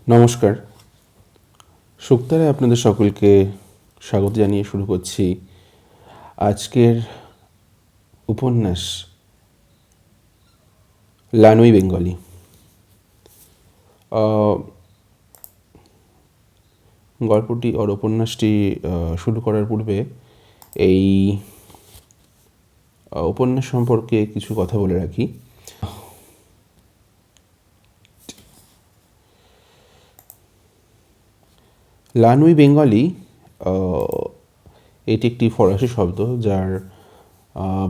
নমস্কার। শুকতারায় আপনাদের সকলকে স্বাগত জানিয়ে শুরু করছি আজকের উপন্যাস লানুই বেঙ্গলি। গল্পটি উপন্যাসটি শুরু করার পূর্বে এই উপন্যাস সম্পর্কে কিছু কথা বলে রাখি। লানুই বেঙ্গলি এটি একটি ফরাসি শব্দ, যার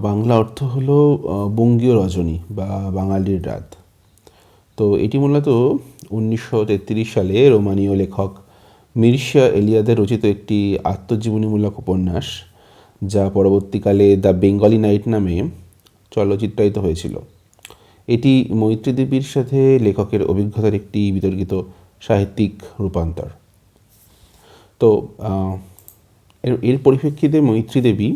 বাংলা অর্থ হলো বঙ্গীয় রজনী বা বাঙালির রাত। তো এটি মূলত 1933 সালে রোমানীয় লেখক মির্সা এলিয়াদের রচিত একটি আত্মজীবনীমূলক উপন্যাস, যা পরবর্তীকালে দ্য বেঙ্গলি নাইট নামে চলচ্চিত্রায়িত হয়েছিল। এটি মৈত্রী দেবীর সাথে লেখকের অভিজ্ঞতার একটি বিতর্কিত সাহিত্যিক রূপান্তর। তো এর পরিপ্রেক্ষিতে মৈত্রী দেবী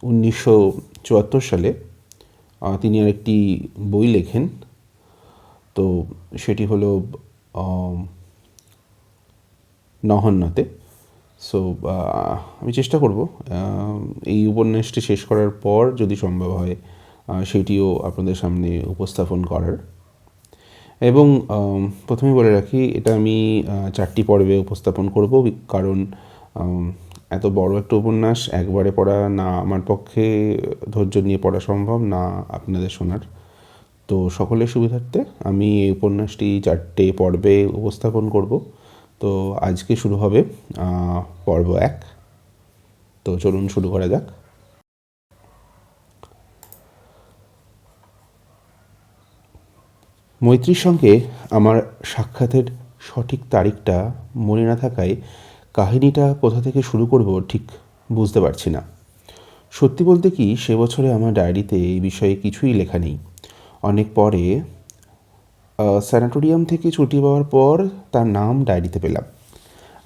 1974 সালে তিনি আরেকটি বই লেখেন। তো সেটি হলো নহন্যতে। সো আমি চেষ্টা করব এই উপন্যাসটি শেষ করার পর, যদি সম্ভব হয়, সেটিও আপনাদের সামনে উপস্থাপন করার। এবং প্রথমেই বলে রাখি, এটা আমি 4টি পর্বে উপস্থাপন করব, কারণ এত বড় একটা উপন্যাস একবারে পড়া না আমার পক্ষে ধৈর্য নিয়ে পড়া সম্ভব, না আপনাদের শোনার। তো সকলের সুবিধার্থে আমি এই উপন্যাসটি 4টে পর্বে উপস্থাপন করব। তো আজকে শুরু হবে পর্ব 1। তো চলুন শুরু করা যাক। মৈত্রীর সঙ্গে আমার সাক্ষাতের সঠিক তারিখটা মনে না থাকায় কাহিনীটা কোথা থেকে শুরু করব ঠিক বুঝতে পারছি না। সত্যি বলতে কি, সে বছরে আমার ডায়েরিতে এই বিষয়ে কিছুই লেখা নেই। অনেক পরে স্যানাটোরিয়াম থেকে ছুটি পাওয়ার পর তার নাম ডায়েরিতে পেলাম।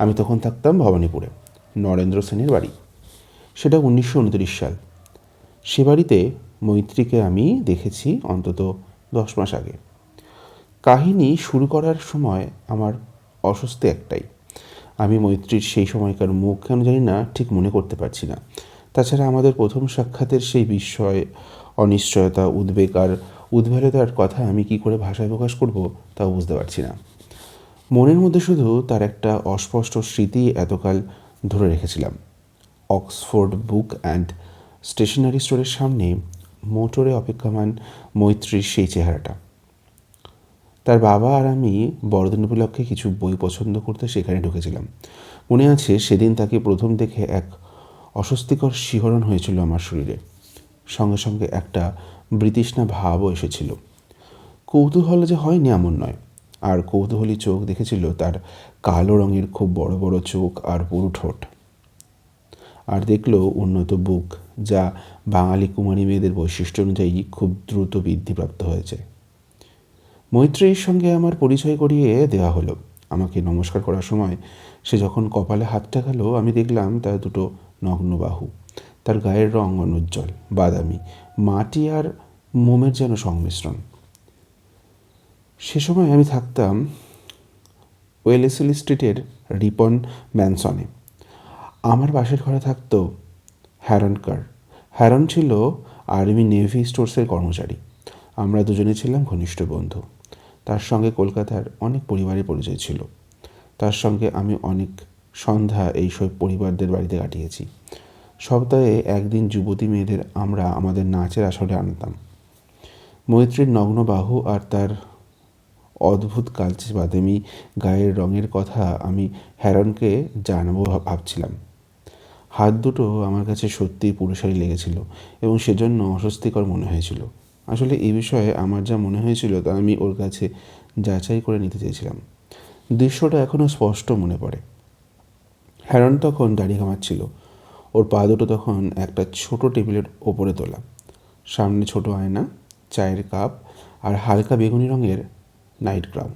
আমি তখন থাকতাম ভবানীপুরে, নরেন্দ্র সেনের বাড়ি। সেটা 1929 সাল। সে বাড়িতে মৈত্রীকে আমি দেখেছি অন্তত 10 মাস আগে। কাহিনী শুরু করার সময় আমার অস্বস্তি একটাই, আমি মৈত্রীর সেই সময়কার মুখ কেন জানি না ঠিক মনে করতে পারছি না। তাছাড়া আমাদের প্রথম সাক্ষাতের সেই বিস্ময়, অনিশ্চয়তা, উদ্বেগ আর উদ্বেলতার কথা আমি কি করে ভাষায় প্রকাশ করব তাও বুঝতে পারছি না। মনের মধ্যে শুধু তার একটা অস্পষ্ট স্মৃতি এতকাল ধরে রেখেছিলাম। অক্সফোর্ড বুক অ্যান্ড স্টেশনারি স্টোরের সামনে মোটরে অপেক্ষমান মৈত্রীর সেই চেহারাটা। তার বাবা আর আমি বড়দিন উপলক্ষে কিছু বই পছন্দ করতে সেখানে ঢুকেছিলাম। মনে আছে, সেদিন তাকে প্রথম দেখে এক অস্বস্তিকর শিহরণ হয়েছিল আমার শরীরে। সঙ্গে সঙ্গে একটা বৃতৃষ্ণা ভাবও এসেছিল। কৌতূহল যে হয়নি এমন নয়, আর কৌতূহলী চোখ দেখেছিল তার কালো রঙের খুব বড় বড় চোখ আর পুরু ঠোঁট। আর দেখলো উন্নত বুক, যা বাঙালি কুমারী মেয়েদের বৈশিষ্ট্য অনুযায়ী খুব দ্রুত বৃদ্ধিপ্রাপ্ত হয়েছে। মৈত্রীর সঙ্গে আমার পরিচয় করিয়ে দেওয়া হলো। আমাকে নমস্কার করার সময় সে যখন কপালে হাত ঠেকালো, আমি দেখলাম তার দুটো নগ্ন বাহু। তার গায়ের রং অনুজ্জ্বল বাদামি, মাটি আর মোমের যেন সংমিশ্রণ। সে সময় আমি থাকতাম ওয়েলেসলি স্ট্রিটের রিপন ম্যানসনে। আমার পাশের ঘরে থাকতো হ্যারনকার। হ্যারন ছিল আর্মি নেভি স্টোর্সের কর্মচারী। আমরা দুজনে ছিলাম ঘনিষ্ঠ বন্ধু। তার সঙ্গে কলকাতার অনেক পরিবারের পরিচয় ছিল। তার সঙ্গে আমি অনেক সন্ধ্যা এইসব পরিবারদের বাড়িতে কাটিয়েছি। সপ্তাহে একদিন যুবতী মেয়েদের আমরা আমাদের নাচের আসরে আনতাম। মৈত্রীর নগ্ন বাহু আর তার অদ্ভুত কালচে বাদামি গায়ের রঙের কথা আমি হ্যারনকে জানাবো ভাবছিলাম। হাত দুটো আমার কাছে সত্যিই পুরুষালী লেগেছিল এবং সেজন্য অস্বস্তিকর মনে হয়েছিল। আসলে এই বিষয়ে আমার যা মনে হয়েছিল তা আমি ওর কাছে যাচাই করে নিতে চেয়েছিলাম। দৃশ্যটা এখনও স্পষ্ট মনে পড়ে। হ্যারন তখন দাড়ি কামাচ্ছিল। ওর পা দুটো তখন একটা ছোট টেবিলের ওপরে তোলা। সামনে ছোট আয়না, চায়ের কাপ আর হালকা বেগুনি রঙের নাইট গ্রাউন,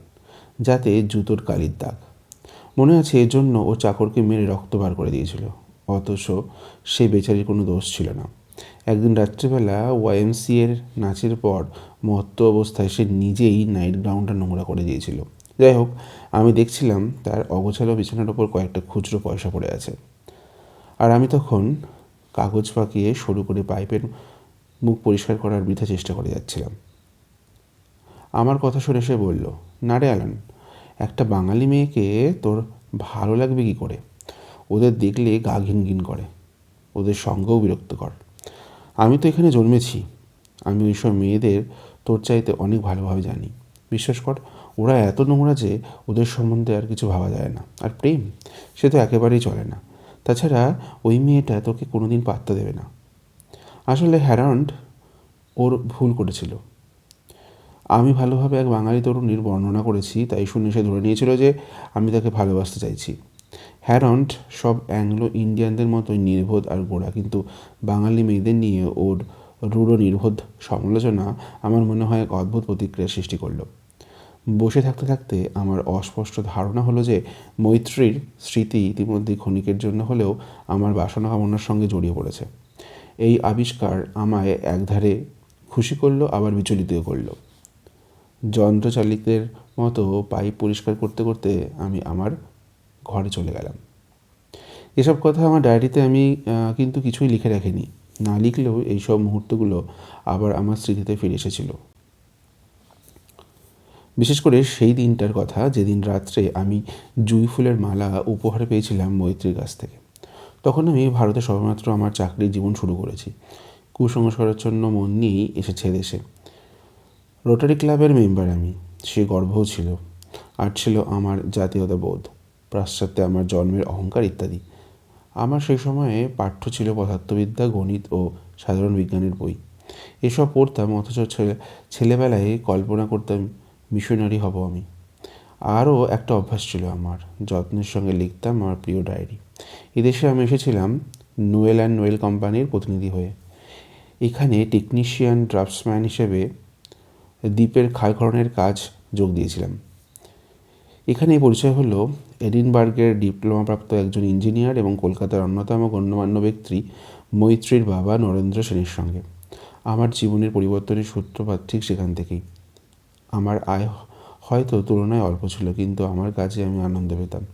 যাতে জুতোর কালির দাগ। মনে আছে, এর জন্য ও চাকরকে মেরে রক্ত বার করে দিয়েছিল। অথচ সে বেচারির কোনো দোষ ছিল না। একদিন রাত্রিবেলা ওয়াইএমসিএর নাচের পর মত্ত অবস্থায় সে নিজেই নাইট গ্রাউন্ডটা নোংরা করে দিয়েছিল। যাই হোক, আমি দেখছিলাম তার অগোছালো বিছানার ওপর কয়েকটা খুচরো পয়সা পড়ে আছে, আর আমি তখন কাগজ পাকিয়ে সরু করে পাইপের মুখ পরিষ্কার করার বৃথা চেষ্টা করে যাচ্ছিলাম। আমার কথা শুনে সে বলল, না রে অ্যালান, একটা বাঙালি মেয়েকে তোর ভালো লাগবে কী করে? ওদের দেখলে গা ঘিন ঘিন করে, ওদের সঙ্গেও বিরক্তকর। আমি তো এখানে জন্মেছি, আমি ওইসব মেয়েদের তোর চাইতে অনেক ভালোভাবে জানি। বিশ্বাস কর, ওরা এত নোংরা যে ওদের সম্বন্ধে আর কিছু ভাবা যায় না। আর প্রেম, সে তো একেবারেই চলে না। তাছাড়া ওই মেয়েটা তোকে কোনোদিন পাত্তা দেবে না। আসলে হ্যারল্ড ওর ভুল করেছিল। আমি ভালোভাবে এক বাঙালি তরুণীর বর্ণনা করেছি, তাই শুনে সে ধরে নিয়েছিল যে আমি তাকে ভালোবাসতে চাইছি। হ্যারল্ড সব অ্যাংলো ইন্ডিয়ানদের মতোই নির্বোধ আর গোঁড়া, কিন্তু বাঙালি মেয়েদের নিয়ে ওর রূঢ় নির্বোধ সমালোচনা আমার মনে হয় এক অদ্ভুত প্রতিক্রিয়ার সৃষ্টি করলো। বসে থাকতে থাকতে আমার অস্পষ্ট ধারণা হলো যে মৈত্রীর স্মৃতি ইতিমধ্যেই ক্ষণিকের জন্য হলেও আমার বাসনা কামনার সঙ্গে জড়িয়ে পড়েছে। এই আবিষ্কার আমায় একধারে খুশি করলো, আবার বিচলিতও করলো। যন্ত্রচালিতের মতো পাইপ পরিষ্কার করতে করতে আমি আমার ঘরে চলে গেলাম। এসব কথা আমার ডায়েরিতে আমি কিন্তু কিছুই লিখে রাখিনি। না লিখলেও এইসব মুহূর্তগুলো আবার আমার স্মৃতিতে ফিরে এসেছিল। বিশেষ করে সেই দিনটার কথা যেদিন রাত্রে আমি জুঁই ফুলের মালা উপহার পেয়েছিলাম মৈত্রীর কাছ থেকে। তখন আমি ভারতে সবেমাত্র আমার চাকরির জীবন শুরু করেছি। কুসংস্কারের জন্য মন নিয়েই এসেছে দেশে। রোটারি ক্লাবের মেম্বার আমি, সে গর্বও ছিল। আর ছিল আমার জাতীয়তাবোধ, পাশ্চাত্যে আমার জন্মের অহংকার ইত্যাদি। আমার সেই সময়ে পাঠ্য ছিল পদার্থবিদ্যা, গণিত ও সাধারণ বিজ্ঞানের বই। এসব পড়তাম, অথচ ছেলেবেলায় কল্পনা করতাম মিশনারি হব আমি। আরও একটা অভ্যাস ছিল আমার, যত্নের সঙ্গে লিখতাম আমার প্রিয় ডায়েরি। এদেশে আমি এসেছিলাম নোয়েল অ্যান্ড নোয়েল কোম্পানির প্রতিনিধি হয়ে। এখানে টেকনিশিয়ান ড্রাফটসম্যান হিসেবে দ্বীপের ক্ষয়ক্ষরণের কাজ যোগ দিয়েছিলাম। এখানেই পরিচয় হলো এডিনবার্গের ডিপ্লোমাপ্রাপ্ত একজন ইঞ্জিনিয়ার এবং কলকাতার অন্যতম গণ্যমান্য ব্যক্তি মৈত্রীর বাবা নরেন্দ্র সেনের সঙ্গে। আমার জীবনের পরিবর্তনের সূত্রপাত ঠিক সেখান থেকেই। আমার আয় হয়তো তুলনায় অল্প ছিল, কিন্তু আমার কাজে আমি আনন্দ পেতাম।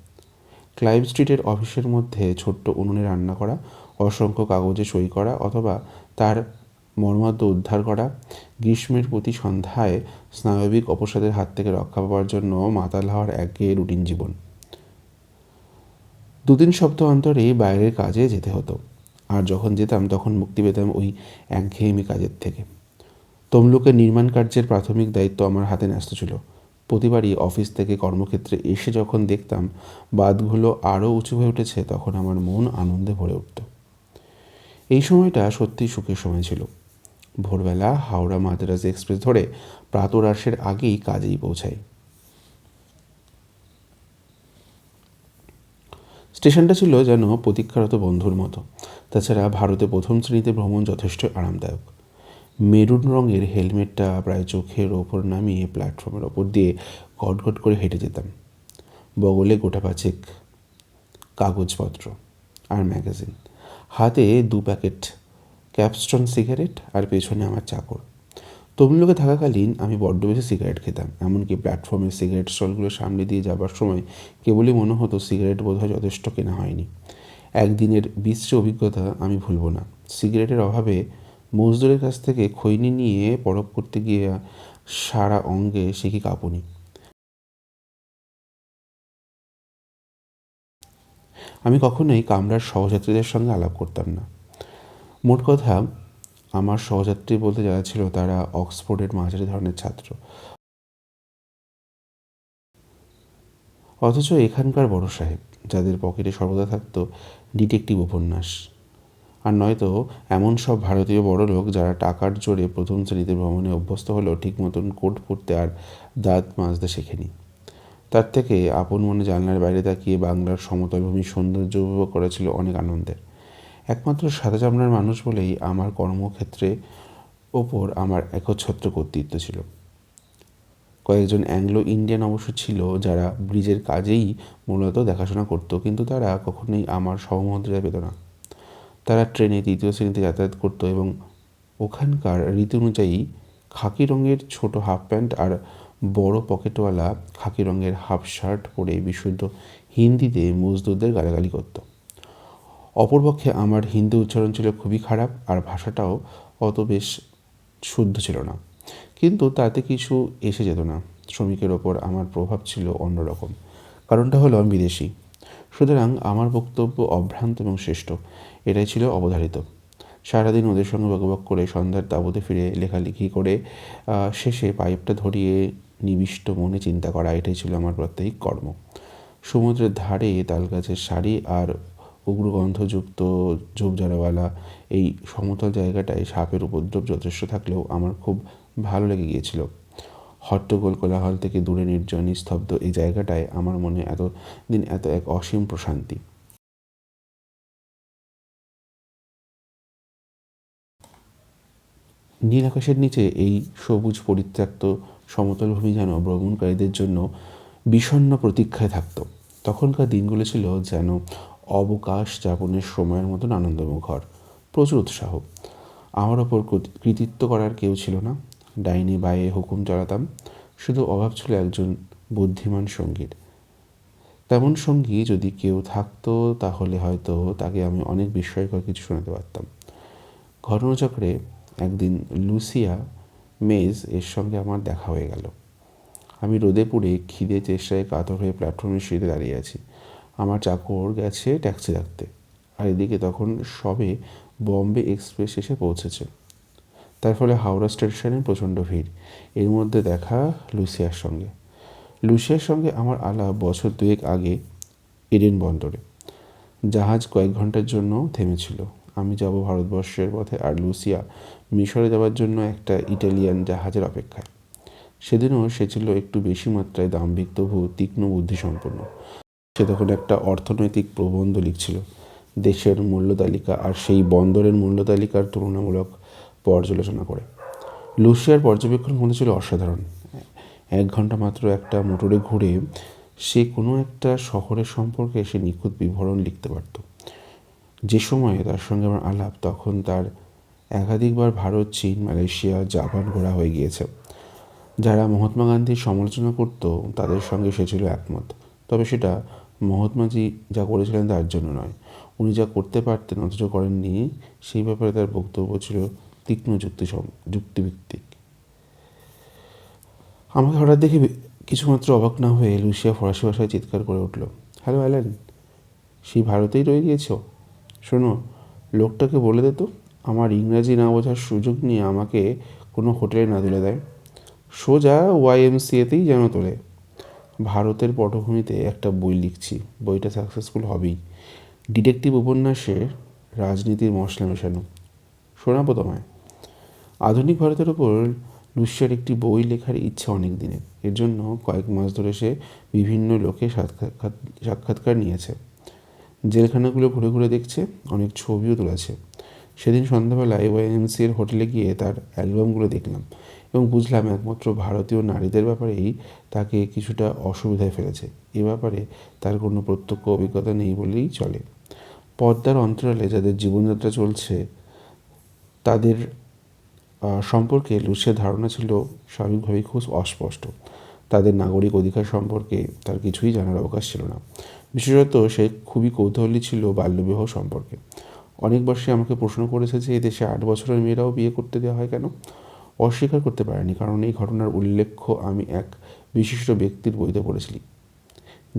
ক্লাইভ স্ট্রিটের অফিসের মধ্যে ছোট্ট উনুনে রান্না করা, অসংখ্য কাগজে সই করা, অথবা তার মর্মার্থ উদ্ধার করা, গ্রীষ্মের প্রতি সন্ধ্যায় স্নায়বিক অবসাদের হাত থেকে রক্ষা পাওয়ার জন্য মাতাল হওয়ার একঘেয়ে রুটিন জীবন। 2-3 সপ্তাহ অন্তরেই বাইরের কাজে যেতে হতো, আর যখন যেতাম তখন মুক্তি পেতাম ওই একঘেয়েমি কাজের থেকে। তমলুকের নির্মাণ কার্যের প্রাথমিক দায়িত্ব আমার হাতে ন্যস্ত ছিল। প্রতিবারই অফিস থেকে কর্মক্ষেত্রে এসে যখন দেখতাম বাঁধগুলো আরও উঁচু হয়ে উঠেছে, তখন আমার মন আনন্দে ভরে উঠত। এই সময়টা সত্যিই সুখের সময় ছিল। ভোরবেলা হাওড়া মাদ্রাজ এক্সপ্রেস ধরে প্রাতরাশের আগেই কাজেই পৌঁছাই। স্টেশনটা ছিল যেন প্রতীক্ষারত বন্ধুর মতো। তাছাড়া ভারতে প্রথম শ্রেণীতে ভ্রমণ যথেষ্ট আরামদায়ক। মেরুন রঙের হেলমেটটা প্রায় চোখের ওপর নামিয়ে প্ল্যাটফর্মের ওপর দিয়ে গটগট করে হেঁটে যেতাম। বগলে গোটা পাঁচেক কাগজপত্র আর ম্যাগাজিন, হাতে 2 প্যাকেট ক্যাপস্টন সিগারেট, আর পেছনে আমার চাকর। তমলুকে থাকাকালীন আমি বড্ড বেশি সিগারেট খেতাম। এমনকি প্ল্যাটফর্মের সিগারেট স্টলগুলোর সামনে দিয়ে যাবার সময় কেবলই মনে হতো সিগারেট বোধহয় যথেষ্ট কেনা হয়নি। একদিনের বিশ্রী অভিজ্ঞতা আমি ভুলব না। সিগারেটের অভাবে মজদুরের কাছ থেকে খৈনি নিয়ে পরখ করতে গিয়ে সারা অঙ্গে সে কি কাঁপুনি। আমি কখনোই কামরার সহযাত্রীদের সঙ্গে আলাপ করতাম না। মোট কথা, আমার সহযাত্রী বলতে যারা ছিল তারা অক্সফোর্ডের মাঝারি ধরনের ছাত্র, অথচ এখানকার বড় সাহেব, যাদের পকেটে সর্বদা থাকতো ডিটেকটিভ উপন্যাস। আর নয়তো এমন সব ভারতীয় বড়লোক যারা টাকার জোরে প্রথম শ্রেণীতে ভ্রমণে অভ্যস্ত হলেও ঠিক মতন কোট পরতে আর দাঁত মাজতে শেখেনি। তার থেকে আপন মনে জানলার বাইরে তাকিয়ে বাংলার সমতল ভূমির সৌন্দর্য উপভোগ করা ছিল অনেক আনন্দের। একমাত্র সাদা চামড়ার মানুষ বলেই আমার কর্মক্ষেত্রে ওপর আমার একচ্ছত্র কর্তৃত্ব ছিল। কয়েকজন অ্যাংলো ইন্ডিয়ান অবশ্য ছিল যারা ব্রিজের কাজেই মূলত দেখাশোনা করতো, কিন্তু তারা কখনোই আমার সহমর্যাদা পেত না। তারা ট্রেনে 3য় শ্রেণীতে যাতায়াত করতো এবং ওখানকার রীতি অনুযায়ী খাকি রঙের ছোট হাফ প্যান্ট আর বড় পকেটওয়ালা খাকি রঙের হাফ শার্ট পরে বিশুদ্ধ হিন্দিতে মজদুরদের গালাগালি করত। অপরপক্ষে আমার হিন্দি উচ্চারণ ছিল খুবই খারাপ, আর ভাষাটাও অত বেশ শুদ্ধ ছিল না, কিন্তু তাতে কিছু এসে যেত না। শ্রমিকের ওপর আমার প্রভাব ছিল অন্যরকম। কারণটা হলো আমি বিদেশি, সুতরাং আমার বক্তব্য অভ্রান্ত এবং শ্রেষ্ঠ, এটাই ছিল অবধারিত। সারাদিন ওদের সঙ্গে বকবক করে সন্ধ্যার তাঁবুতে ফিরে লেখালেখি করে শেষে পাইপটা ধরিয়ে নিবিষ্ট মনে চিন্তা করা, এটাই ছিল আমার প্রাত্যহিক কর্ম। সমুদ্রের ধারে তালগাছের সারি আর উগ্রগন্ধযুক্ত ঝোপঝাড়ওয়ালা এই সমতল জায়গাটায় সাপের উপদ্রব যথেষ্ট থাকলেও আমার খুব ভালো লেগে গিয়েছিল। হট্টগোল কোলাহল থেকে দূরে নির্জন নিস্তব্ধ এই জায়গাটায় আমার মনে এতদিন এত এক অসীম প্রশান্তি। নীল আকাশের নিচে এই সবুজ পরিত্যক্ত সমতল ভূমি যেন ভ্রমণকারীদের জন্য বিষণ্ণ প্রতীক্ষায় থাকত। তখনকার দিনগুলো ছিল যেন অবকাশ যাপনের সময়ের মতন আনন্দমুখর, প্রচুর উৎসাহ। আমার ওপর কৃতিত্ব করার কেউ ছিল না। ডাইনে বায়ে হুকুম চালাতাম, শুধু অভাব ছিল একজন বুদ্ধিমান সঙ্গীর। তেমন সঙ্গী যদি কেউ থাকতো তাহলে হয়তো তাকে আমি অনেক বিস্ময়কর কিছু শোনাতে পারতাম। ঘটনাচক্রে একদিন লুসিয়া মেজ এর সঙ্গে আমার দেখা হয়ে গেল। আমি রোদে পুড়ে খিদে চেষ্টায় কাতর হয়ে প্ল্যাটফর্মের সিঁড়িতে দাঁড়িয়ে আছি। আমার চাকর গেছে ট্যাক্সি রাখতে, আর এদিকে তখন সবে বম্বে এক্সপ্রেস এসে পৌঁছেছে। তার ফলে হাওড়া স্টেশনে প্রচণ্ড ভিড়। এর মধ্যে দেখা লুসিয়ার সঙ্গে। লুসিয়ার সঙ্গে আমার আলাপ বছর 2 আগে এডেন বন্দরে। জাহাজ কয়েক ঘন্টার জন্য থেমেছিল। আমি যাব ভারতবর্ষের পথে, আর লুসিয়া মিশরে যাওয়ার জন্য একটা ইটালিয়ান জাহাজের অপেক্ষায়। সেদিনও সে ছিল একটু বেশি মাত্রায় দাম্ভিক, তবু তীক্ষ্ণ বুদ্ধিসম্পন্ন। সে তখন একটা অর্থনৈতিক প্রবন্ধ লিখছিল, দেশের মূল্য তালিকা আর সেই বন্দরের মূল্য তালিকার তুলনামূলক পর্যালোচনা করে। লুসিয়ার পর্যবেক্ষণ ক্ষমতা ছিল অসাধারণ। 1 ঘন্টা মাত্র একটা মোটরে ঘুরে সে কোনো একটা শহরের সম্পর্কে সে নিখুঁত বিবরণ লিখতে পারত। যে সময়ে তার সঙ্গে আমার আলাপ, তখন তার একাধিকবার ভারত, চীন, মালয়েশিয়া, জাপান ঘোরা হয়ে গিয়েছে। যারা মহাত্মা গান্ধীর সমালোচনা করত তাদের সঙ্গে সে ছিল একমত, তবে সেটা মহাত্মাজি যা করেছিলেন তার জন্য নয়। উনি যা করতে পারতেন অথচ করেননি, সেই ব্যাপারে তার বক্তব্য ছিল তীক্ষ্ণ যুক্তিভিত্তিক। আমাকে হঠাৎ দেখে কিছুমাত্র অবাক না হয়ে লুসিয়া ফরাসি ভাষায় চিৎকার করে উঠল, হ্যালো অ্যালেন, সেই ভারতেই রয়ে গিয়েছ? শোনো, লোকটাকে বলে দে তো আমার ইংরাজি না বোঝার সুযোগ নিয়ে আমাকে কোনো হোটেলে না তুলে দেয়। সোজা YMCAতেই যেন তোলে। ভারতের পটভূমিতে একটা বই লিখছি, বইটা সাকসেসফুল হবেই। ডিটেকটিভ উপন্যাসে রাজনীতির মশলা মেশানো। শোনাবো তোমায়। আধুনিক ভারতের ওপর লুসিয়ার একটি বই লেখার ইচ্ছা অনেক দিনের। এর জন্য কয়েক মাস ধরে সে বিভিন্ন লোকের সাক্ষাৎকার নিয়েছে, জেলখানাগুলো ঘুরে ঘুরে দেখছে, অনেক ছবিও তুলেছে। সেদিন সন্ধ্যাবেলায় YMCAর হোটেলে গিয়ে তার অ্যালবামগুলো দেখলাম এবং বুঝলাম একমাত্র ভারতীয় নারীদের ব্যাপারেই তাকে কিছুটা অসুবিধায় ফেলেছে। এ ব্যাপারে তার কোনো প্রত্যক্ষ অভিজ্ঞতা নেই বলেই চলে। পর্দার অন্তরালে যাদের জীবনযাত্রা চলছে তাদের সম্পর্কে লুসিয়ার ধারণা ছিল স্বাভাবিকভাবেই খুব অস্পষ্ট। তাদের নাগরিক অধিকার সম্পর্কে তার কিছুই জানার অবকাশ ছিল না। বিশেষত সে খুবই কৌতূহলী ছিল বাল্যবিবাহ সম্পর্কে। অনেকবার সে আমাকে প্রশ্ন করেছে যে এদেশে 8 বছরের মেয়েরাও বিয়ে করতে দেওয়া হয় কেন। অস্বীকার করতে পারেনি, কারণ এই ঘটনার উল্লেখ আমি এক বিশিষ্ট ব্যক্তির বইতে পড়েছিলি,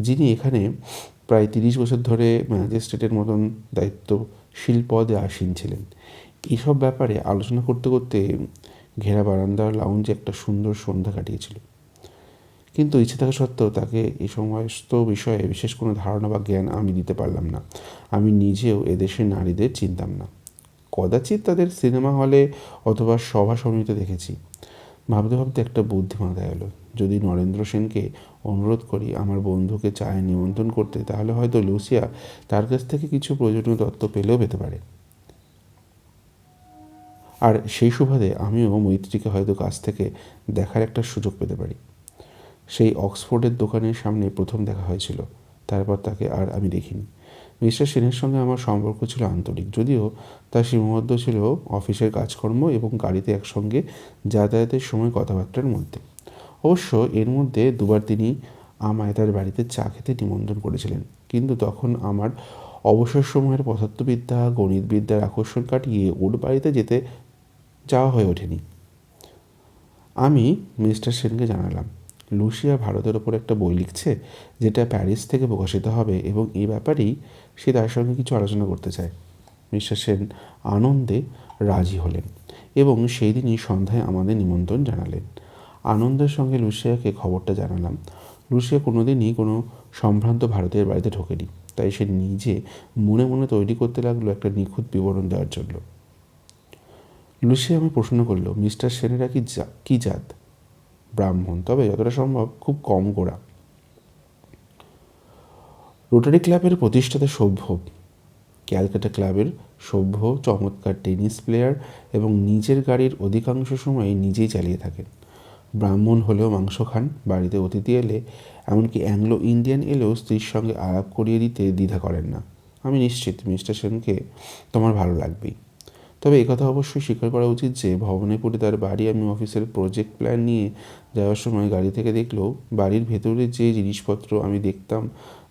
যিনি এখানে প্রায় 30 বছর ধরে ম্যাজিস্ট্রেটের মতন দায়িত্বশীল পদে আসীন ছিলেন। এইসব ব্যাপারে আলোচনা করতে করতে ঘেরা বারান্দার লাউঞ্জে একটা সুন্দর সন্ধ্যা কাটিয়েছিল। কিন্তু ইচ্ছে থাকা সত্ত্বেও তাকে এই সমস্ত বিষয়ে বিশেষ কোনো ধারণা বা জ্ঞান আমি দিতে পারলাম না। আমি নিজেও এদেশের নারীদের চিনতাম না। কদাচিৎ তাদের সিনেমা হলে অথবা সভা সমিতিতে দেখেছি। ভাবতে ভাবতে একটা বুদ্ধি মাথায় এলো, যদি নরেন্দ্র সেনকে অনুরোধ করি আমার বন্ধুকে চায়ে নিমন্ত্রণ করতে, তাহলে হয়তো লুসিয়া তার কাছ থেকে কিছু প্রয়োজনীয় তথ্য পেলেও পেতে পারে। আর সেই সুবাদে আমিও মৈত্রীকে হয়তো কাছ থেকে দেখার একটা সুযোগ পেতে পারি। সেই অক্সফোর্ডের দোকানের সামনে প্রথম দেখা হয়েছিল, তারপর তাকে আর আমি দেখিনি। মিস্টার সেনের সঙ্গে আমার সম্পর্ক ছিল আন্তরিক, যদিও তার সীমাবদ্ধ ছিল অফিসের কাজকর্ম এবং গাড়িতে একসঙ্গে যাতায়াতের সময় কথাবার্তার মধ্যে। অবশ্য এর মধ্যে দুবার তিনি আমায় তার বাড়িতে চা খেতে নিমন্ত্রণ করেছিলেন, কিন্তু তখন আমার অবসর সময়ের পদার্থবিদ্যা গণিতবিদ্যার আকর্ষণ কাটিয়ে ওর বাড়িতে যেতে যাওয়া হয়ে ওঠেনি। আমি মিস্টার সেনকে জানালাম, লুসিয়া ভারতের ওপর একটা বই লিখছে, যেটা প্যারিস থেকে প্রকাশিত হবে, এবং এই ব্যাপারেই সে তার সঙ্গে কিছু আলোচনা করতে চায়। মিস্টার সেন আনন্দে রাজি হলেন এবং সেই দিনই সন্ধ্যায় আমাদের নিমন্ত্রণ জানালেন। আনন্দের সঙ্গে লুসিয়াকে খবরটা জানালাম। লুসিয়া কোনোদিনই কোনো সম্ভ্রান্ত ভারতের বাড়িতে ঢোকেনি, তাই সে নিজে মনে মনে তৈরি করতে লাগলো একটা নিখুঁত বিবরণ দেওয়ার জন্য। লুসিয়া আমি প্রশ্ন করলো, মিস্টার সেনেরা কি জাত? ব্রাহ্মণ, তবে যতটা সম্ভব খুব কম গোড়া। রোটারি ক্লাবের প্রতিষ্ঠাতা সভ্য, ক্যালকাটা ক্লাবের সভ্য, চমৎকার টেনিস প্লেয়ার এবং নিজের গাড়ির অধিকাংশ সময় নিজেই চালিয়ে থাকেন। ব্রাহ্মণ হলেও মাংস খান, বাড়িতে অতিথি এলে, এমনকি অ্যাংলো ইন্ডিয়ান এলেও স্ত্রীর সঙ্গে আলাপ করিয়ে দিতে দ্বিধা করেন না। আমি নিশ্চিত মিস্টার সেনকে তোমার ভালো লাগবেই। তবে একথা অবশ্যই স্বীকার করা উচিত যে ভবানীপুরে তার বাড়ি আমি অফিসের প্রজেক্ট প্ল্যান নিয়ে যাওয়ার সময় গাড়ি থেকে দেখলেও বাড়ির ভেতরে যে জিনিসপত্র আমি দেখতাম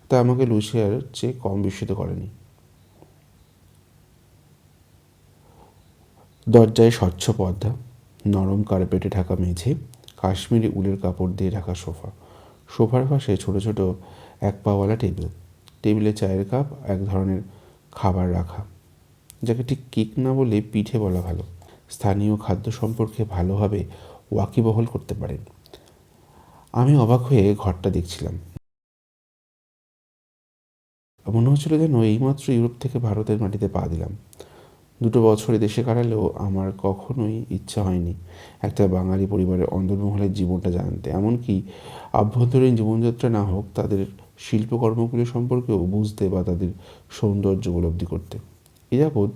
তা আমাকে লুসিয়ার চেয়ে কম বিস্মিত করেনি। দরজায় স্বচ্ছ পর্দা, নরম কার্পেটে ঢাকা মেঝে, কাশ্মীরি উলের কাপড় দিয়ে ঢাকা সোফা, সোফার পাশে ছোট ছোট এক পাওয়ালা টেবিল, টেবিলে চায়ের কাপ, এক ধরনের খাবার রাখা, যাকে ঠিক কেক না বলে পিঠে বলা ভালো। স্থানীয় খাদ্য সম্পর্কে ভালোভাবে ওয়াকিবহল করতে পারেন। আমি অবাক হয়ে ঘরটা দেখছিলাম। মনে হচ্ছিল যেন এইমাত্র ইউরোপ থেকে ভারতের মাটিতে পা দিলাম। 2 বছর দেশে কাটালেও আমার কখনোই ইচ্ছা হয়নি একটা বাঙালি পরিবারের অন্দরমহলের জীবনটা জানতে, এমনকি আভ্যন্তরীণ জীবনযাত্রা না হোক, তাদের শিল্পকর্মগুলি সম্পর্কেও বুঝতে বা তাদের সৌন্দর্য উপলব্ধি করতে। এ যাবৎ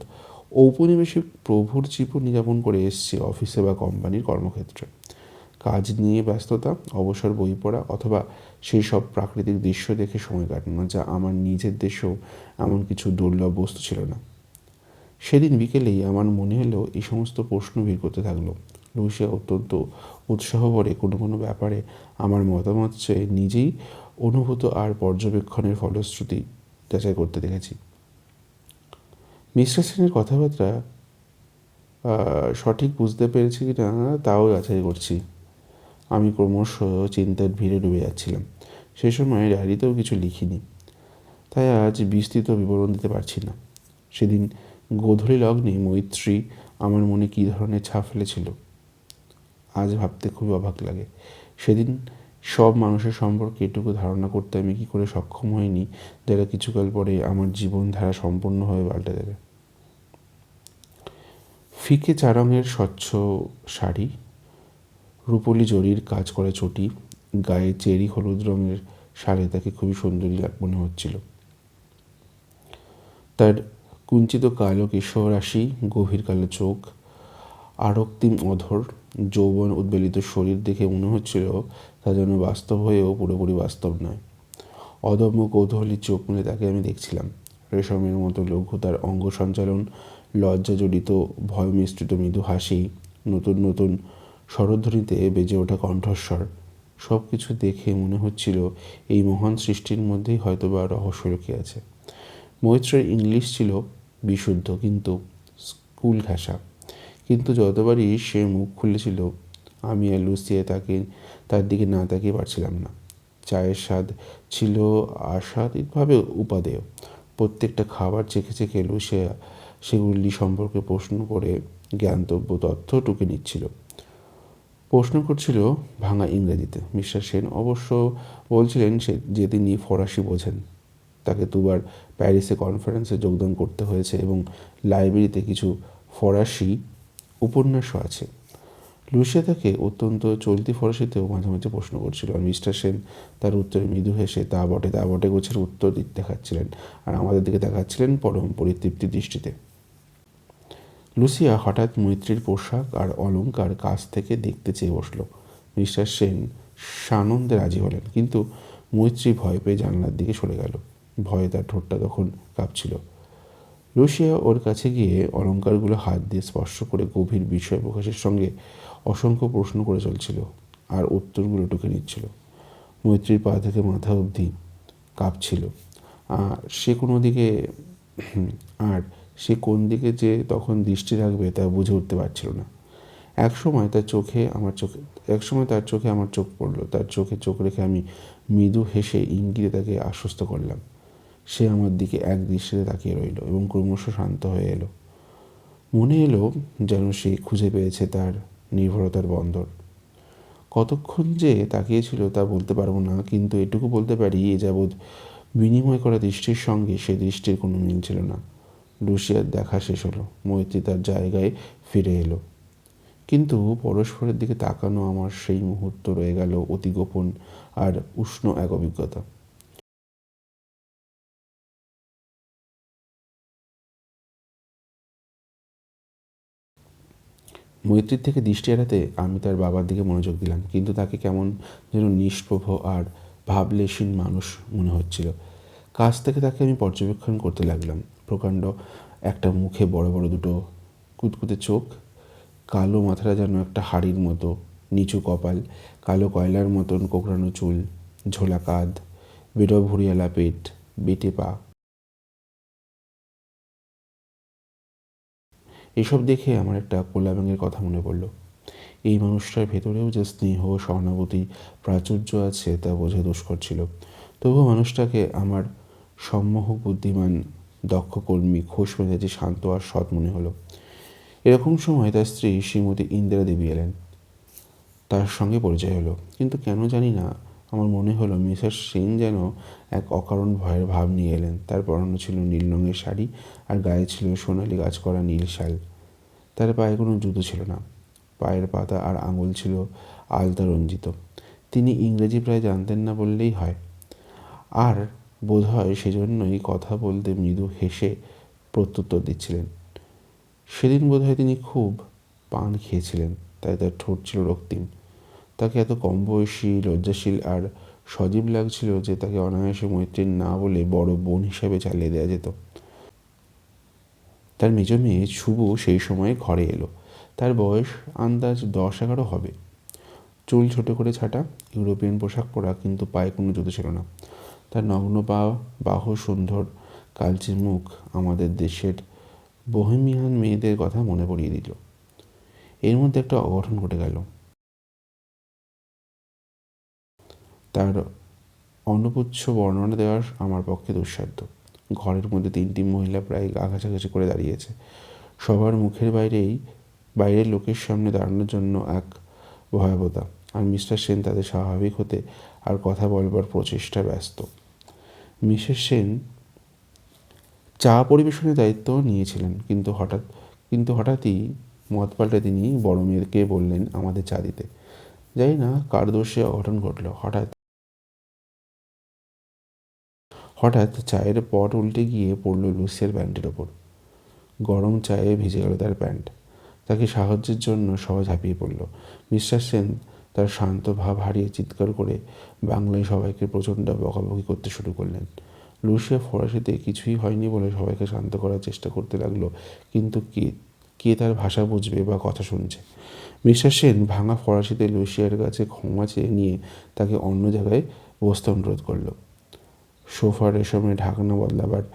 ঔপনিবেশিক প্রভুর জীবন যাপন করে এসেছি অফিসে বা কোম্পানির কর্মক্ষেত্রে। কাজ নিয়ে ব্যস্ততা, অবসর বই পড়া, অথবা সেই সব প্রাকৃতিক দৃশ্য দেখে সময় কাটানো, যা আমার নিজের দেশেও এমন কিছু দুর্লভ বস্তু ছিল না। সেদিন বিকেলেই আমার মনে হলো এই সমস্ত প্রশ্ন ভিড় করতে থাকলো। লুসিয়া অত্যন্ত উৎসাহ ভরে কোনো কোনো ব্যাপারে আমার মতামত চেয়ে নিজেই অনুভূত আর পর্যবেক্ষণের ফলশ্রুতি যাচাই করতে দেখেছি। মিস্টার সেনের কথাবার্তা সঠিক বুঝতে পেরেছি কি না তাও যাচাই করছি। আমি ক্রমশ চিন্তার ভিড়ে ডুবে যাচ্ছিলাম। সে সময় ডায়েরিতেও কিছু লিখিনি, তাই আজ বিস্তৃত বিবরণ দিতে পারছি না। সেদিন গোধূলি লগ্নে মৈত্রী আমার মনে কী ধরনের ছাপ ফেলেছিল আজ ভাবতে খুবই অবাক লাগে। সেদিন সব মানুষের সম্পর্কে এটুকু ধারণা করতে আমি কী করে সক্ষম হইনি, যারা কিছুকাল পরে আমার জীবনধারা সম্পূর্ণভাবে পাল্টে দেবে। ফিকে 4 রঙের স্বচ্ছ শাড়ি, রুপোলি জরির কাজ করা চটি, গায়ে চেরি হলুদ রঙের শাড়ি তাকে খুবই সুন্দরী মনে হচ্ছিল। তার কুঞ্চিত কালো কেশরাশি, গভীর কালো চোখ, আরক্তিম অধর, যৌবন উদ্বেলিত শরীর দেখে মনে হচ্ছিল তা যেন বাস্তব হয়েও পুরোপুরি বাস্তব নয়। অদম্য কৌতূহলী চোখ মেলে তাকে আমি দেখছিলাম। রেশমের মতো লঘু তার অঙ্গ সঞ্চালন, লজ্জা জড়িত ভয় মিশ্রিত মৃদু হাসি, নতুন নতুন স্বরধ্বনিতে বেজে ওঠা কণ্ঠস্বর, সব কিছু দেখে মনে হচ্ছিল এই মহান সৃষ্টির মধ্যেই হয়তোবা রহস্য লুকিয়ে আছে। মৈত্রের ইংলিশ ছিল বিশুদ্ধ কিন্তু স্কুল ঘেঁষা, কিন্তু যতবারই সে মুখ খুলেছিল আমি আর লুসিয়া তার দিকে না তাকিয়ে পারছিলাম না। চায়ের স্বাদ ছিল আশাতীতভাবে উপাদেয়। প্রত্যেকটা খাবার চেখে চেখে লুসিয়া সেগুলি সম্পর্কে প্রশ্ন করে জ্ঞাতব্য তথ্য টুকে নিচ্ছিল। প্রশ্ন করছিল ভাঙা ইংরেজিতে। মিস্টার সেন অবশ্য বলছিলেন যে তিনি ফরাসি বোঝেন। তাকে 2 বার প্যারিসে কনফারেন্সে যোগদান করতে হয়েছে এবং লাইব্রেরিতে কিছু ফরাসি উপন্যাসও আছে। লুসিয়া তাকে অত্যন্ত চলতি ফরাসিতেও মাঝে মাঝে প্রশ্ন করছিল, আর মিস্টার সেন তার উত্তরে মৃদু হেসে তা বটে গোছের উত্তর দেখাচ্ছিলেন, আর আমাদের দিকে দেখাচ্ছিলেন পরম পরিতৃপ্তি দৃষ্টিতে। লুসিয়া হঠাৎ মৈত্রীর পোশাক আর অলংকার কাছ থেকে দেখতে চেয়ে বসল। মিস্টার সেন সানন্দে রাজি হলেন, কিন্তু মৈত্রী ভয় পেয়ে জানলার দিকে সরে গেল। ভয়ে তার ঠোঁটটা তখন কাঁপছিল। লুসিয়া ওর কাছে গিয়ে অলংকারগুলো হাত দিয়ে স্পর্শ করে গভীর বিস্ময় প্রকাশের সঙ্গে অসংখ্য প্রশ্ন করে চলছিল। আর উত্তরগুলো টুকে নিচ্ছিল। মৈত্রীর পা থেকে মাথা অবধি কাঁপছিল। আর সে কোনো দিকে আর সে কোন দিকে যে তখন দৃষ্টি রাখবে তা বুঝে উঠতে পারছিল না। একসময় তার চোখে আমার চোখ পড়ল। তার চোখে চোখ রেখে আমি মৃদু হেসে ইঙ্গিতে তাকে আশ্বস্ত করলাম। সে আমার দিকে এক দৃষ্টিতে তাকিয়ে রইল এবং ক্রমশ শান্ত হয়ে এলো। মনে এলো যেন সে খুঁজে পেয়েছে তার নির্ভরতার বন্দর। কতক্ষণ যে তাকিয়েছিল তা বলতে পারবো না, কিন্তু এটুকু বলতে পারি এ যাবৎ বিনিময় করা দৃষ্টির সঙ্গে সে দৃষ্টির কোনো মিল ছিল না। লুসিয়ার দেখা শেষ হলো। মৈত্রী তার জায়গায় ফিরে এলো, কিন্তু পরস্পরের দিকে তাকানো আমার সেই মুহূর্ত রয়ে গেল অতি গোপন আর উষ্ণ এক অভিজ্ঞতা। মৈত্রীর থেকে দৃষ্টি এড়াতে আমি তার বাবার দিকে মনোযোগ দিলাম, কিন্তু তাকে কেমন যেন নিষ্প্রভ আর ভাবলেশীন মানুষ মনে হচ্ছিল। কাছ থেকে তাকে আমি পর্যবেক্ষণ করতে লাগলাম। প্রকাণ্ড একটা মুখে বড় বড় দুটো কুতকুতে চোখ, কালো মাথাটা যেন একটা হাড়ির মতো, নিচু কপাল, কালো কয়লার মতন কোঁকড়ানো চুল, ঝোলা কাঁধ, বেরো ভুঁড়িয়ালা পেট, বেটে পা। এসব দেখে আমার একটা কোলা ব্যাঙের কথা মনে পড়ল। এই মানুষটার ভেতরেও যে স্নেহ, সহানুভূতি, প্রাচুর্য আছে তা বোঝা দুষ্কর ছিল। তবুও মানুষটাকে আমার সম্মোহক বুদ্ধিমান, দক্ষ কর্মী, খোশ মেজাজি, শান্ত আর সৎ মনে হলো। এরকম সময় তার স্ত্রী শ্রীমতী ইন্দিরা দেবী এলেন। তার সঙ্গে পরিচয় হলো, কিন্তু কেন জানি না আমার মনে হলো মিসেস সেন যেন এক অকারণ ভয়ের ভাব নিয়ে এলেন। তার পরনে ছিল নীল রঙের শাড়ি আর গায়ে ছিল সোনালি গাছ করা নীল শাল। তার পায়ে কোনো জুতো ছিল না। পায়ের পাতা আর আঙুল ছিল আলতা রঞ্জিত। তিনি ইংরেজি প্রায় জানতেন না বললেই হয়, আর বোধহয় সেজন্যই কথা বলতে মৃদু হেসে প্রত্যুত্তর দিচ্ছিলেন। সেদিন বোধহয় তিনি খুব পান খেয়েছিলেন, তাই তার ঠোঁট ছিল রক্তিম। তাকে এত কম বয়সী, লজ্জাশীল আর সজীব লাগছিল যে তাকে অনায়াসে মৈত্রীর না বলে বড় বোন হিসাবে চালিয়ে দেওয়া যেত। তার মেজ মেয়ে শুভ সেই সময় ঘরে এলো। তার বয়স আন্দাজ 10-11 হবে। চুল ছোট করে ছাঁটা, ইউরোপিয়ান পোশাক পরা, কিন্তু পায়ে কোনো জুতো ছিল না। তার নগ্ন পা, বাহু সুন্দর কালচে মুখ আমাদের দেশের বোহেমিয়ান মেয়েদের কথা মনে পড়িয়ে দিল। এর মধ্যে একটা অঘটন ঘটে গেল। তার অন্নপুচ্ছ বর্ণনা দেওয়া আমার পক্ষে দুঃসাধ্য। ঘরের মধ্যে 3টি মহিলা প্রায় গা ঘাঁচাঘাঁচি করে দাঁড়িয়েছে। সবার মুখের বাইরের লোকের সামনে দাঁড়ানোর জন্য এক ভয়াবতা, আর মিস্টার সেন তাদের স্বাভাবিক হতে আর কথা বলবার প্রচেষ্টা ব্যস্ত। মিসেস সেন চা পরিবেশনের দায়িত্ব নিয়েছিলেন, কিন্তু হঠাৎই মত পাল্টে তিনি বড় মেয়েকে বললেন আমাদের চা দিতে। জানি না কার দোষে অঘটন ঘটল। হঠাৎ চায়ের পট উল্টে গিয়ে পড়ল লুসিয়ার প্যান্টের ওপর। গরম চায়ে ভিজে গেল তার প্যান্ট। তাকে সাহায্যের জন্য সবাই ঝাঁপিয়ে পড়ল। মিস্টার সেন তার শান্ত ভাব হারিয়ে চিৎকার করে বাংলায় সবাইকে প্রচণ্ড বকাবকি করতে শুরু করলেন। লুসিয়া ফরাসিতে কিছুই হয়নি বলে সবাইকে শান্ত করার চেষ্টা করতে লাগলো, কিন্তু কে তার ভাষা বুঝবে বা কথা শুনছে? মিস্টার সেন ভাঙা ফরাসিতে লুসিয়ার কাছে ক্ষমা চেয়ে নিয়ে তাকে অন্য জায়গায় বসতে অনুরোধ করলো। সোফার রেশমে ঢাকনা বদলাবার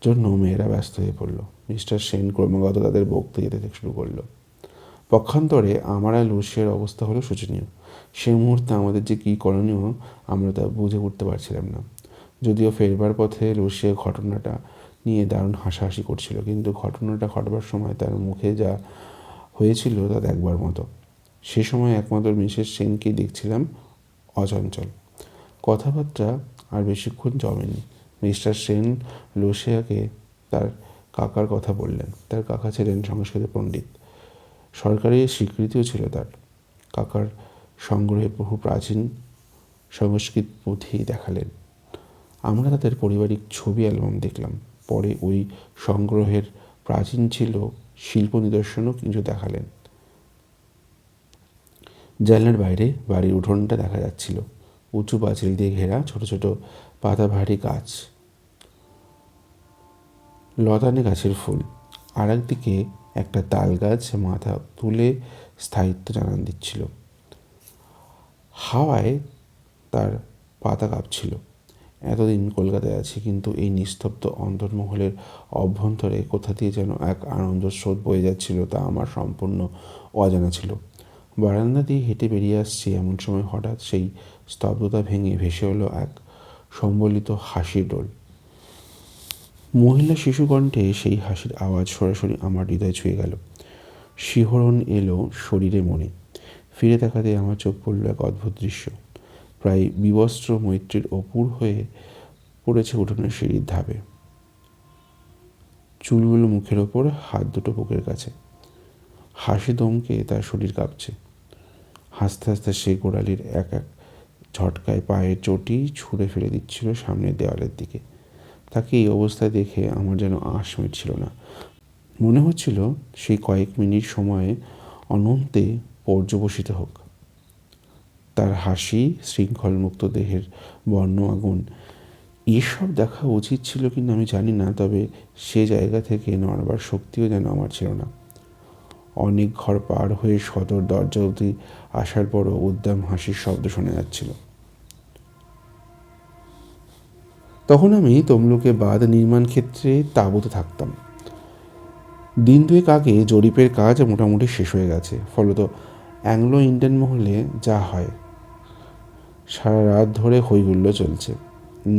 জন্য মেয়েরা ব্যস্ত হয়ে পড়ল। মিস্টার সেন ক্রমাগত তাদের বকতে যেতে শুরু করলো। পক্ষান্তরে আমার আর লুসিয়ার অবস্থা হলো শোচনীয়। সে মুহূর্তে আমাদের যে কী করণীয় আমরা তা বুঝে উঠতে পারছিলাম না। যদিও ফেরবার পথে লুসিয়া ঘটনাটা নিয়ে দারুণ হাসাহাসি করছিল, কিন্তু ঘটনাটা ঘটবার সময় তার মুখে যা হয়েছিল তা দেখবার মতো। সে সময় একমাত্র মিসেস সেনকেই দেখছিলাম অচঞ্চল। কথাবার্তা আর বেশিক্ষণ জমেনি। মিস্টার সেন লুসিয়াকে তার কাকার কথা বললেন। তার কাকা ছিলেন সংস্কৃত পণ্ডিত, সরকারি স্বীকৃতিও ছিল তার। কাকার সংগ্রহে বহু প্রাচীন সংস্কৃত পুঁথি দেখালেন। আমরা তাদের পারিবারিক ছবি অ্যালবাম দেখলাম। পরে ওই সংগ্রহের প্রাচীন ছিল শিল্প নিদর্শনও কিছু দেখালেন। জানলার বাইরে বাড়ির উঠোনটা দেখা যাচ্ছিল। উঁচু পাঁচিল দিয়ে ঘেরা, ছোট ছোট পাতাবাহারি গাছ, লতানে গাছের ফুল। আর একদিকে একটা তাল গাছ মাথা তুলে স্থায়িত্ব জানান দিচ্ছিল। হাওয়ায় তার পাতা কাঁপছিল। এতদিন কলকাতায় আছি, কিন্তু এই নিস্তব্ধ অন্তর্মহলের অভ্যন্তরে কোথা দিয়ে যেন এক আনন্দ স্রোত বয়ে যাচ্ছিল, তা আমার সম্পূর্ণ অজানা ছিল। বারান্দা দিয়ে হেঁটে বেরিয়ে আসছি, এমন সময় হঠাৎ সেই স্তব্ধতা ভেঙে ভেসে এলো এক সম্বলিত হাসির রোল। মহিলা শিশু কণ্ঠে সেই হাসির আওয়াজ সরাসরি আমার হৃদয় ছুঁয়ে গেল। শিহরণ এলো শরীরে মনে। ফিরে তাকাতে আমার চোখ পড়ল এক অদ্ভুত দৃশ্য। প্রায় বিবস্ত্র মৈত্রীর অপুর হয়ে পড়েছে উঠোনের সিঁড়ির ধাপে, চুলগুলো মুখের ওপর, হাত দুটো বুকের কাছে। হাসি দমকে তার শরীর কাঁপছে। হাসতে হাসতে সে গোড়ালির এক এক ঝটকায় পায়ের চটি ছুঁড়ে ফেলে দিচ্ছিল সামনের দেওয়ালের দিকে। তাকে এই অবস্থায় দেখে আমার যেন আঁশ মিটছিল না। মনে হচ্ছিল সেই কয়েক মিনিট সময়ে অনন্তে পর্যবসিত হোক। তার হাসি, শৃঙ্খলমুক্ত দেহের বর্ণ আগুন, এসব দেখা উচিত ছিল কিনা আমি জানি না, তবে সে জায়গা থেকে নড়বার শক্তিও যেন আমার ছিল না। অনেক ঘর পার হয়ে সদর দরজা অবধি আসার পরও উদ্দাম হাসির শব্দ শোনা যাচ্ছিল। তখন আমি তমলুকে বাঁধ নির্মাণ ক্ষেত্রে তাঁবুতে থাকতাম। দিন দুয়েক আগে জরিপের কাজ মোটামুটি শেষ হয়ে গেছে। ফলত অ্যাংলো ইন্ডিয়ান মহলে যা হয়, সারা রাত ধরে হইহুল্লো চলছে,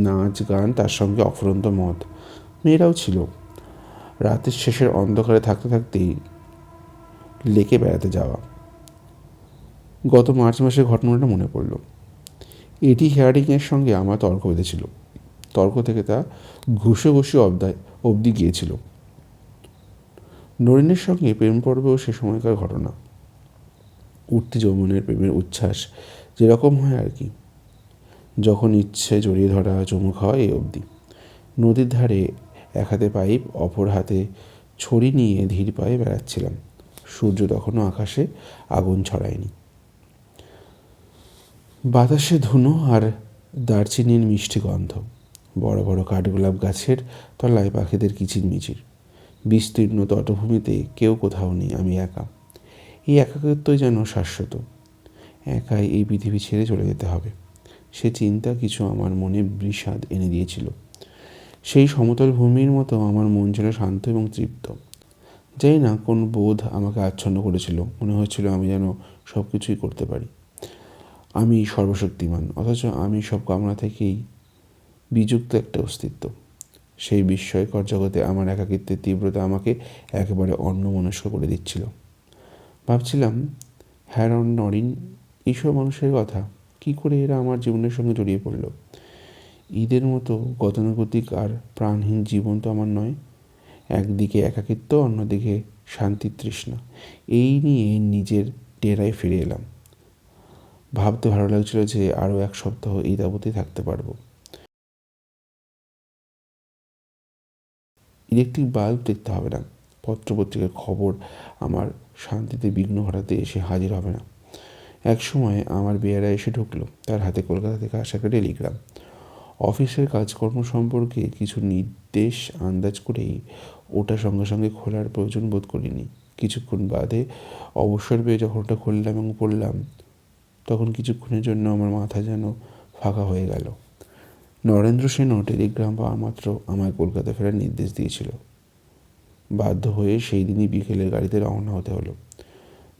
নাচ গান, তার সঙ্গে অফুরন্ত মদ। মেয়েরাও ছিল। রাতের শেষের অন্ধকারে থাকতে থাকতেই লেকে বেড়াতে যাওয়া। গত মার্চ মাসের ঘটনাটা মনে পড়ল। এটি হেয়ারিংয়ের সঙ্গে আমার তর্ক বেঁধেছিল। তর্ক থেকে তা ঘুষোঘুষি অবধি গিয়েছিল। নরিনের সঙ্গে প্রেম পর্বেও সে সময়কার ঘটনা। উঠতি যৌবনের প্রেমের উচ্ছ্বাস যেরকম হয় আর কি, যখন ইচ্ছে জড়িয়ে ধরা, চুমু খাওয়া, এই অবধি। নদীর ধারে এক হাতে পাইপ, অপর হাতে ছড়ি নিয়ে ধীর পায়ে বেড়াচ্ছিলাম। সূর্য তখনও আকাশে আগুন ছড়ায়নি। বাতাসে ধুনো আর দারচিনির মিষ্টি গন্ধ। বড় বড় কাঠগোলাপ গাছের তলায় পাখিদের কিচিরমিচির। বিস্তীর্ণ তটভূমিতে কেউ কোথাও নেই, আমি একা। এই একাকিত্বই যেন শাশ্বত। একাই এই পৃথিবী ছেড়ে চলে যেতে হবে, সে চিন্তা কিছু আমার মনে বিষাদ এনে দিয়েছিল। সেই সমতল ভূমির মতো আমার মন ছিল শান্ত এবং তৃপ্ত। জানি না কোন বোধ আমাকে আচ্ছন্ন করেছিল। মনে হচ্ছিল আমি যেন সব কিছুই করতে পারি। আমি সর্বশক্তিমান, অথচ আমি সব কামনা থেকেই বিযুক্ত একটা অস্তিত্ব। সেই বিস্ময়কর জগতে আমার একাকিত্বের তীব্রতা আমাকে একেবারে অন্যমনস্ক করে দিচ্ছিল। ভাবছিলাম, হ্যারন, নরিন, এইসব মানুষের কথা, কি করে এরা আমার জীবনের সঙ্গে জড়িয়ে পড়ল। ঈদের মতো গতানুগতিক আর প্রাণহীন জীবন তো আমার নয়। একদিকে একাকিত্ব, অন্যদিকে শান্তির তৃষ্ণা। এই নিয়ে নিজের ডেরায় ফিরে এলাম। ভাবতে ভালো লাগছিল যে আরও এক সপ্তাহ এই তাঁবুতেই থাকতে পারবো। ইলেকট্রিক বাল্ব দেখতে হবে না, পত্রপত্রিকার খবর আমার শান্তিতে বিঘ্ন ঘটাতে এসে হাজির হবে না। এক সময় আমার বেয়ারা এসে ঢুকলো, তার হাতে কলকাতা থেকে আসা একটা টেলিগ্রাম। অফিসের কাজকর্ম সম্পর্কে কিছু নির্দেশ আন্দাজ করেই ওটা সঙ্গে সঙ্গে খোলার প্রয়োজন বোধ করিনি। কিছুক্ষণ বাদে অবসর পেয়ে যখন ওটা খুললাম এবং পড়লাম, তখন কিছুক্ষণের জন্য আমার মাথা যেন ফাঁকা হয়ে গেল। নরেন্দ্র সেনও টেলিগ্রাম পাওয়া মাত্র আমায় কলকাতা ফেরার নির্দেশ দিয়েছিল। বাধ্য হয়ে সেই দিনই বিকেলের গাড়িতে রওনা হতে হলো।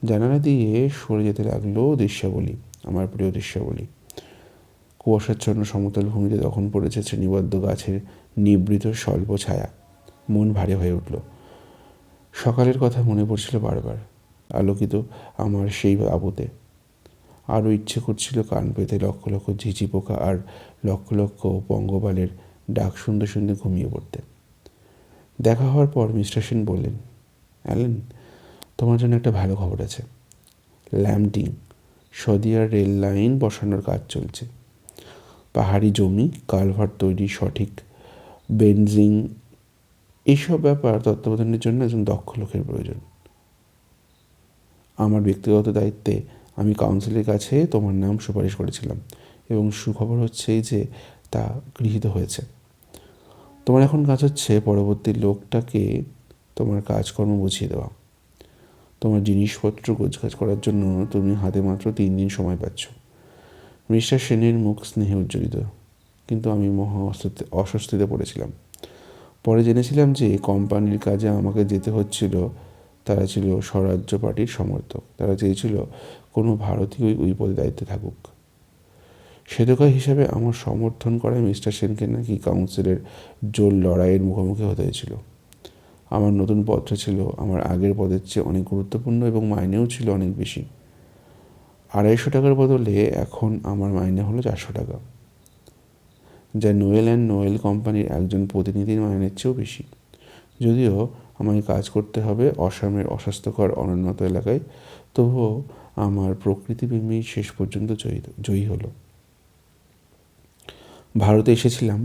জানালা দিয়ে সরে যেতে লাগলো দৃশ্যাবলী, আমার প্রিয় দৃশ্যাবলী। কুয়াশাচ্ছন্ন সমতল ভূমিতে তখন পড়েছে শ্রেণীবদ্ধ গাছের নিবৃত স্বল্প ছায়া। মন ভারী হয়ে উঠল। সকালের কথা মনে পড়ছিল বারবার, আলোকিত আমার সেই আবুতে। আরও ইচ্ছে করছিল কান পেতে লক্ষ লক্ষ ঝিঝি পোকা আর লক্ষ লক্ষ পঙ্গপালের ডাক শুনতে শুনতে ঘুমিয়ে পড়তে। দেখা হওয়ার পর মিস্টার সেন বললেন, অ্যালেন, তোমার জন্য একটা ভালো খবর আছে। ল্যাম্পডিং সদিয়ার রেল লাইন বসানোর কাজ চলছে। পাহাড়ি জমি, কালভার্ট তৈরি, সঠিক বেনজিং, এইসব ব্যাপার তত্ত্বাবধানের জন্য একজন দক্ষ লোকের প্রয়োজন। আমার ব্যক্তিগত দায়িত্বে আমি কাউন্সিলের কাছে তোমার নাম সুপারিশ করেছিলাম, এবং সুখবর হচ্ছে যে তা গৃহীত হয়েছে। তোমার এখন কাজ হচ্ছে পরবর্তী লোকটাকে তোমার কাজকর্ম বুঝিয়ে দেওয়া। তোমার জিনিসপত্র গোছগাছ করার জন্য তুমি হাতে মাত্র 3 দিন সময় পাচ্ছ। মিস্টার সেনের মুখ স্নেহে উজ্জ্বলিত, কিন্তু আমি অস্বস্তিতে পড়েছিলাম। পরে জেনেছিলাম যে কোম্পানির কাজে আমাকে যেতে হচ্ছিল। তারা ছিল স্বরাজ্য পার্টির সমর্থক। তারা চেয়েছিল কোনো ভারতীয়ই ওই পদে দায়িত্বে থাকুক। শ্বেতকায় হিসাবে আমার সমর্থন করায় মিস্টার সেনকে নাকি কাউন্সিলের জোর লড়াইয়ের মুখোমুখি হতে হয়েছিল। আমার নতুন পদটা ছিল আমার আগের পদের চেয়ে অনেক গুরুত্বপূর্ণ এবং মাইনেও ছিল অনেক বেশি। 250 টাকার বদলে এখন আমার মাইনে হলো 400 টাকা, যা নোয়েল অ্যান্ড নোয়েল কোম্পানির একজন প্রতিনিধির মাইনের চেয়েও বেশি। যদিও আমায় কাজ করতে হবে অসমের অস্বাস্থ্যকর অনুন্নত এলাকায়, তবুও আমার প্রকৃতিপ্রেমী শেষ পর্যন্ত জয়ী হলো। ভারতে এসেছিলাম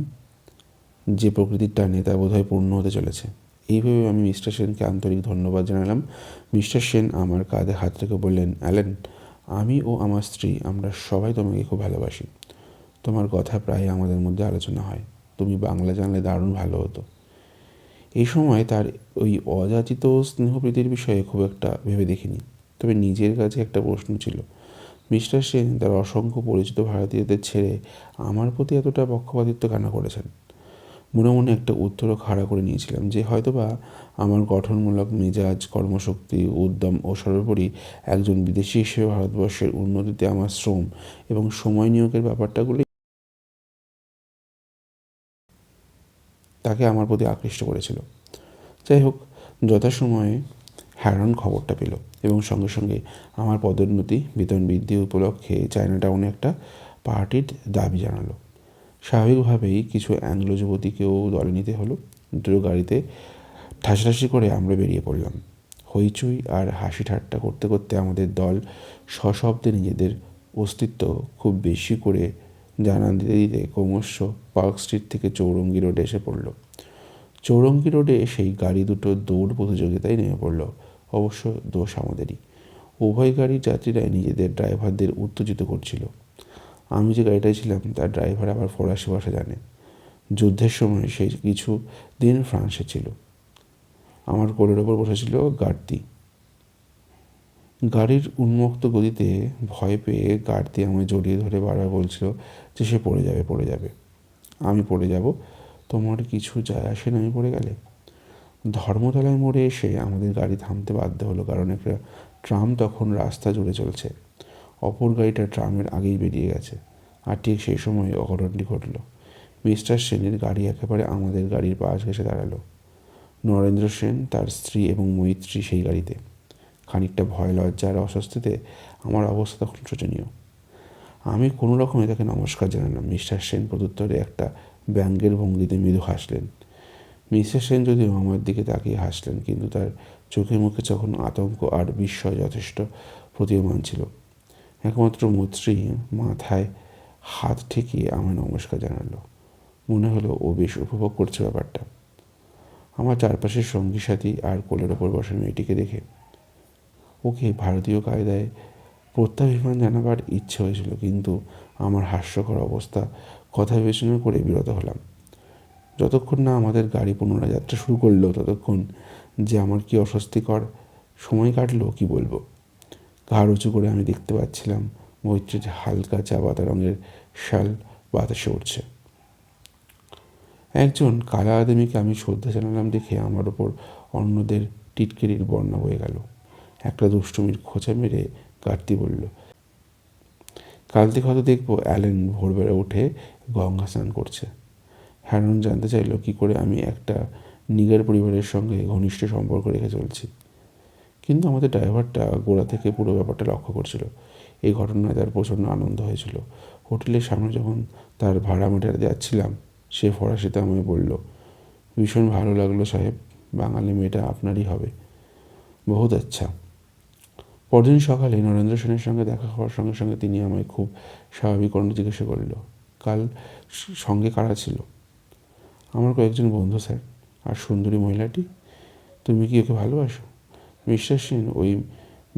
যে প্রকৃতির টানে তা বোধহয় পূর্ণ হতে চলেছে। এইভাবে আমি মিস্টার সেনকে আন্তরিক ধন্যবাদ জানালাম। মিস্টার সেন আমার কাঁধে হাত রেখে বললেন, অ্যালেন, আমি ও আমার স্ত্রী আমরা সবাই তোমাকে খুব ভালোবাসি। তোমার কথা প্রায় আমাদের মধ্যে আলোচনা হয়। তুমি বাংলা জানলে দারুণ ভালো হতো। এই সময় তার ওই অযাচিত স্নেহপ্রীতির বিষয়ে খুব একটা ভেবে দেখিনি, তবে নিজের কাছে একটা প্রশ্ন ছিল, মিস্টার সেন তার অসংখ্য পরিচিত ভারতীয়দের ছেড়ে আমার প্রতি এতটা পক্ষপাতিত্ব কেন করেছেন? মনে মনে একটা উত্তরও খাড়া করে নিয়েছিলাম যে হয়তোবা আমার গঠনমূলক মেজাজ, কর্মশক্তি, উদ্যম ও সর্বোপরি একজন বিদেশি হিসেবে ভারতবর্ষের উন্নতিতে আমার শ্রম এবং সময় নিয়োগের ব্যাপারটাগুলি তাকে আমার প্রতি আকৃষ্ট করেছিল। যাই হোক, যথাসময়ে হ্যারন খবরটা পেল এবং সঙ্গে সঙ্গে আমার পদোন্নতি, বেতন বৃদ্ধি উপলক্ষে চায়নাটাউনে একটা পার্টির দাবি জানালো। স্বাভাবিকভাবেই কিছু অ্যাংলো যুবতীকেও দলে নিতে হলো। দুটো গাড়িতে ঠাসাঠাসি করে আমরা বেরিয়ে পড়লাম। হইচই আর হাসি ঠাট্টা করতে করতে আমাদের দল সশব্দে নিজেদের অস্তিত্ব খুব বেশি করে জানান দিতে দিতে ক্রমশ পার্ক স্ট্রিট থেকে চৌরঙ্গি রোডে এসে পড়ল। চৌরঙ্গি রোডে সেই গাড়ি দুটো দৌড় প্রতিযোগিতায় নেমে পড়ল। অবশ্য দোষ আমাদেরই। উভয় গাড়ির যাত্রীরাই নিজেদের ড্রাইভারদের উত্তেজিত করছিল। আমি যে গাড়িটায় ছিলাম তার ড্রাইভার আবার ফরাসি ভাষা জানে। যুদ্ধের সময় সে কিছু দিন ফ্রান্সে ছিল। আমার কোলের ওপর বসেছিল গার্দি। গাড়ির উন্মুক্ত গতিতে ভয় পেয়ে গার্দি আমায় জড়িয়ে ধরে বারবার বলছিল যে সে পড়ে যাবে। আমি পড়ে যাব? তোমার কিছু যায় আসে না আমি পড়ে গেলে? ধর্মতলায় মোড়ে এসে আমাদের গাড়ি থামতে বাধ্য হলো, কারণ একটা ট্রাম তখন রাস্তা জুড়ে চলছে। অপর গাড়িটা ট্রামের আগেই বেরিয়ে গেছে। আর ঠিক সেই সময় অঘটনটি ঘটল। মিস্টার সেনের গাড়ি একেবারে আমাদের গাড়ির পাশ ঘেঁষে দাঁড়ালো। নরেন্দ্র সেন, তার স্ত্রী এবং মৈত্রী সেই গাড়িতে। খানিকটা ভয়, লজ্জা আর অস্বস্তিতে আমার অবস্থা তখন শোচনীয়। আমি কোনো রকমে তাকে নমস্কার জানালাম। মিস্টার সেন প্রত্যুত্তরে একটা ব্যঙ্গের ভঙ্গিতে মৃদু হাসলেন। মিসেস সেন যদিও আমার দিকে তাকিয়ে হাসলেন, কিন্তু তার চোখে মুখে তখন আতঙ্ক আর বিস্ময় যথেষ্ট প্রতীয়মান ছিল। একমাত্র মৈত্রী মাথায় হাত ঠেকিয়ে আমায় নমস্কার জানালো। মনে হলো ও বেশ উপভোগ করছে ব্যাপারটা। আমার চারপাশের সঙ্গী সাথী আর কোলের ওপর বসা মেয়েটিকে দেখে ওকে ভারতীয় কায়দায় প্রত্যাভিমান জানাবার ইচ্ছে হয়েছিল, কিন্তু আমার হাস্যকর অবস্থা কথা বিবেচনা করে বিরত হলাম। যতক্ষণ না আমাদের গাড়ি পুনরায় যাত্রা শুরু করলো ততক্ষণ যে আমার কি অস্বস্তিকর সময় কাটলো কি বলবো। ঘাড় উঁচু করে আমি দেখতে পাচ্ছিলাম মৈত্রীর হালকা চা পাতা রঙের শাল বাতাসে উঠছে। একজন কালা আদমিকে আমি শ্রদ্ধা জানালাম দেখে আমার ওপর অন্যদের টিটকিরির বন্যা বয়ে গেল। একটা দুষ্টুমির খোঁচা মেরে কার্তি বলল, কাল থেকে হয়তো দেখবো অ্যালেন ভোরবেলা উঠে গঙ্গা স্নান করছে। হ্যারন জানতে চাইল কী করে আমি একটা নিগার পরিবারের সঙ্গে ঘনিষ্ঠ সম্পর্ক রেখে চলছি, কিন্তু আমাদের ড্রাইভারটা গোড়া থেকে পুরো ব্যাপারটা লক্ষ্য করছিল। এই ঘটনায় তার প্রচণ্ড আনন্দ হয়েছিল। হোটেলের সামনে যখন তার ভাড়া মেটাতে যাচ্ছিলাম, সে ফরাসিতে আমায় বলল, ভীষণ ভালো লাগলো সাহেব, বাঙালি মেয়েটা আপনারই হবে, বহুত আচ্ছা। পরদিন সকালে নরেন্দ্র সেনের সঙ্গে দেখা হওয়ার সঙ্গে সঙ্গে তিনি আমায় খুব স্বাভাবিক কণ্ঠে জিজ্ঞাসা করল, কাল সঙ্গে কারা ছিল? আমার কয়েকজন বন্ধু স্যার। আর সুন্দরী মহিলাটি? তুমি কি ওকে ভালোবাসো? মিস্টার সেন, ওই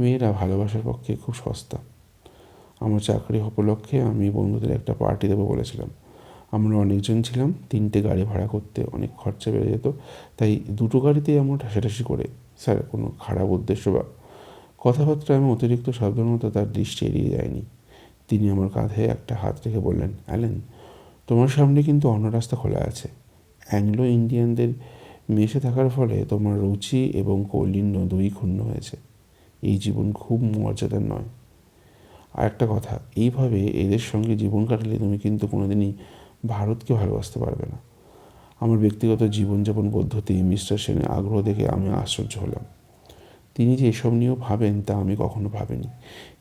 মেয়েরা ভালোবাসার পক্ষে খুব সস্তা। আমার চাকরি উপলক্ষে আমি বন্ধুদের একটা পার্টি দেবো বলেছিলাম। আমরা অনেকজন ছিলাম, 3টে গাড়ি ভাড়া করতে অনেক খরচা বেড়ে যেত, তাই দুটো গাড়িতেই আমরা ঠাসাঠাসি করে। স্যার, কোনো খারাপ উদ্দেশ্য বা কথাবার্তা আমি অতিরিক্ত সাবধানতা তার দৃষ্টি এড়িয়ে যায়নি। তিনি আমার কাঁধে একটা হাত রেখে বললেন, অ্যালেন, তোমার সামনে কিন্তু অন্য রাস্তা খোলা আছে। অ্যাংলো ইন্ডিয়ানদের মেশে থাকার ফলে তোমার রুচি এবং কৌলিন্য দুই ক্ষুণ্ণ হয়েছে। এই জীবন খুব মর্যাদার নয়। আর একটা কথা, এইভাবে এদের সঙ্গে জীবন কাটালে তুমি কিন্তু কোনোদিনই ভারতকে ভালোবাসতে পারবে না। আমার ব্যক্তিগত জীবনযাপন পদ্ধতি মিস্টার সেনের আগ্রহ দেখে আমি আশ্চর্য হলাম। তিনি যে এসব নিয়েও ভাবেন তা আমি কখনো ভাবিনি।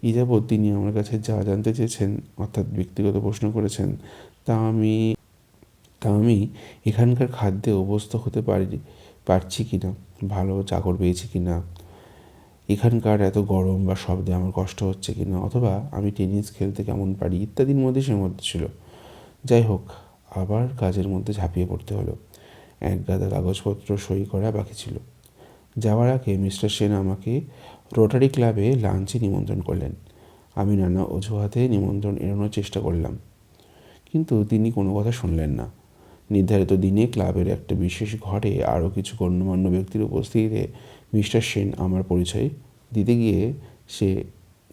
এই যাবৎ তিনি আমার কাছে যা জানতে চেয়েছেন, অর্থাৎ ব্যক্তিগত প্রশ্ন করেছেন, তা আমি তা আমি এখানকার খাদ্যে অভ্যস্ত হতে পারছি কি না, ভালো চাকর পেয়েছি কি না, এখানকার এত গরম বা শব্দে আমার কষ্ট হচ্ছে কি না, অথবা আমি টেনিস খেলতে কেমন পারি ইত্যাদির মধ্যে সীমাবদ্ধ ছিল। যাই হোক, আবার কাজের মধ্যে ঝাঁপিয়ে পড়তে হলো। এক গাদা কাগজপত্র সই করা বাকি ছিল। যাওয়ার আগে মিস্টার সেন আমাকে রোটারি ক্লাবে লাঞ্চে নিমন্ত্রণ করলেন। আমি নানা অজুহাতে নিমন্ত্রণ এড়ানোর চেষ্টা করলাম, কিন্তু তিনি কোনো কথা শুনলেন না। নির্ধারিত দিনে ক্লাবের একটা বিশেষ ঘরে আরও কিছু গণ্যমান্য ব্যক্তির উপস্থিতিতে মিস্টার সেন আমার পরিচয় দিতে গিয়ে সে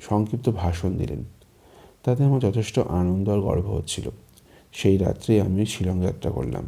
সংক্ষিপ্ত ভাষণ দিলেন। তাতে আমার যথেষ্ট আনন্দ আর গর্ব হচ্ছিল। সেই রাত্রে আমি শিলং যাত্রা করলাম।